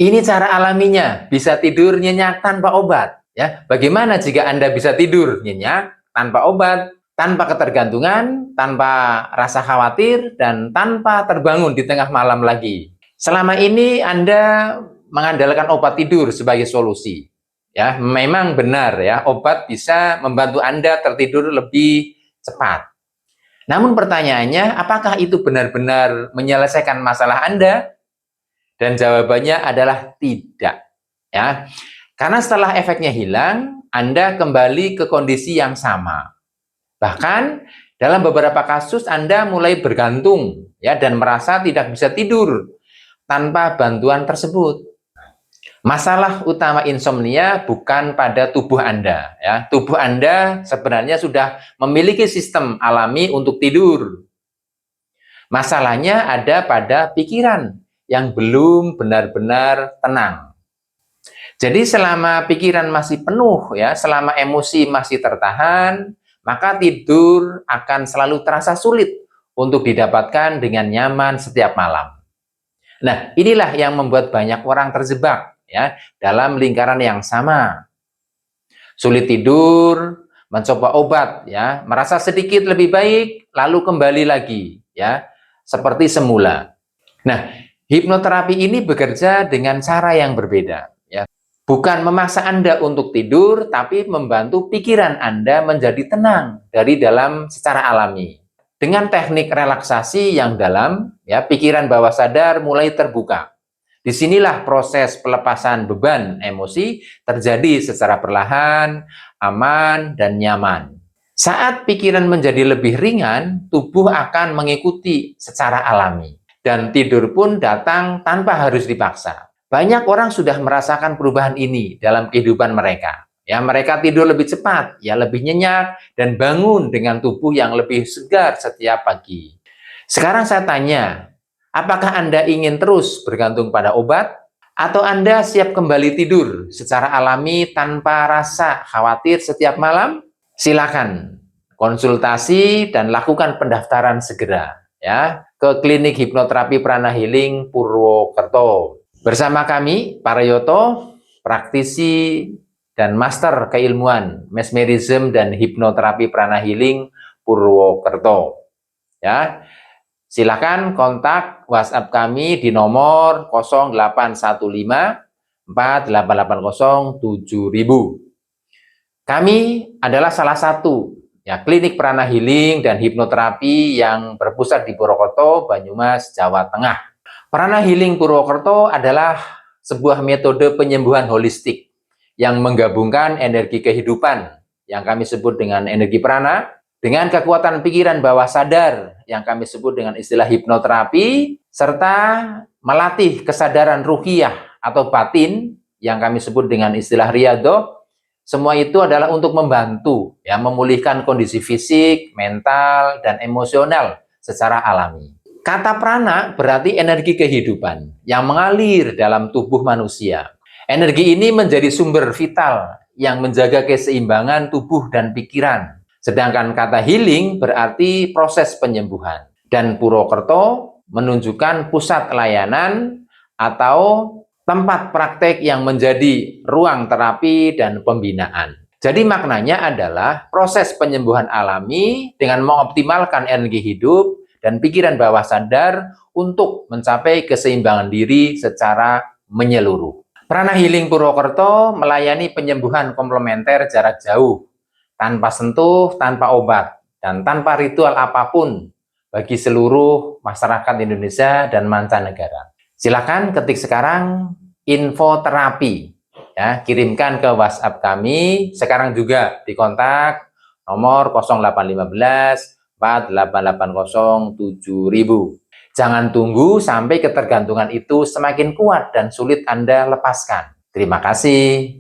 Ini cara alaminya, bisa tidur nyenyak tanpa obat. Ya, bagaimana jika Anda bisa tidur nyenyak tanpa obat, tanpa ketergantungan, tanpa rasa khawatir, dan tanpa terbangun di tengah malam lagi? Selama ini Anda mengandalkan obat tidur sebagai solusi. Ya, memang benar ya, obat bisa membantu Anda tertidur lebih cepat. Namun pertanyaannya, apakah itu benar-benar menyelesaikan masalah Anda? Dan jawabannya adalah tidak. Ya, karena setelah efeknya hilang, Anda kembali ke kondisi yang sama. Bahkan dalam beberapa kasus Anda mulai bergantung ya dan merasa tidak bisa tidur tanpa bantuan tersebut. Masalah utama insomnia bukan pada tubuh Anda ya. Tubuh Anda sebenarnya sudah memiliki sistem alami untuk tidur. Masalahnya ada pada pikiran yang belum benar-benar tenang. Jadi selama pikiran masih penuh ya, selama emosi masih tertahan, maka tidur akan selalu terasa sulit untuk didapatkan dengan nyaman setiap malam. Nah, inilah yang membuat banyak orang terjebak ya dalam lingkaran yang sama. Sulit tidur, mencoba obat ya, merasa sedikit lebih baik, lalu kembali lagi ya, seperti semula. Nah, hipnoterapi ini bekerja dengan cara yang berbeda ya. Bukan memaksa Anda untuk tidur, tapi membantu pikiran Anda menjadi tenang dari dalam secara alami. Dengan teknik relaksasi yang dalam, ya, pikiran bawah sadar mulai terbuka. Disinilah proses pelepasan beban emosi terjadi secara perlahan, aman, dan nyaman. Saat pikiran menjadi lebih ringan, tubuh akan mengikuti secara alami. Dan tidur pun datang tanpa harus dipaksa. Banyak orang sudah merasakan perubahan ini dalam kehidupan mereka. Ya, mereka tidur lebih cepat, ya lebih nyenyak, dan bangun dengan tubuh yang lebih segar setiap pagi. Sekarang saya tanya, apakah Anda ingin terus bergantung pada obat? Atau Anda siap kembali tidur secara alami tanpa rasa khawatir setiap malam? Silakan konsultasi dan lakukan pendaftaran segera ya ke Klinik Hipnoterapi Prana Healing Purwokerto. Bersama kami, Parayoto, praktisi dan master keilmuan mesmerism dan hipnoterapi Prana Healing Purwokerto. Ya, silakan kontak WhatsApp kami di nomor 0815 4880 7000. Kami adalah salah satu ya klinik Prana Healing dan hipnoterapi yang berpusat di Purwokerto, Banyumas, Jawa Tengah. Prana Healing Purwokerto adalah sebuah metode penyembuhan holistik yang menggabungkan energi kehidupan yang kami sebut dengan energi prana dengan kekuatan pikiran bawah sadar yang kami sebut dengan istilah hipnoterapi, serta melatih kesadaran ruhiyah atau batin yang kami sebut dengan istilah riyadhah. Semua itu adalah untuk membantu ya memulihkan kondisi fisik, mental, dan emosional secara alami. Kata prana berarti energi kehidupan yang mengalir dalam tubuh manusia. Energi ini menjadi sumber vital yang menjaga keseimbangan tubuh dan pikiran. Sedangkan kata healing berarti proses penyembuhan. Dan Purwokerto menunjukkan pusat layanan atau tempat praktek yang menjadi ruang terapi dan pembinaan. Jadi maknanya adalah proses penyembuhan alami dengan mengoptimalkan energi hidup dan pikiran bawah sadar untuk mencapai keseimbangan diri secara menyeluruh. Prana Healing Purwokerto melayani penyembuhan komplementer jarak jauh, tanpa sentuh, tanpa obat, dan tanpa ritual apapun bagi seluruh masyarakat Indonesia dan mancanegara. Silakan ketik sekarang info terapi, ya, kirimkan ke WhatsApp kami. Sekarang juga di kontak nomor 0815 4880 7000. Jangan tunggu sampai ketergantungan itu semakin kuat dan sulit Anda lepaskan. Terima kasih.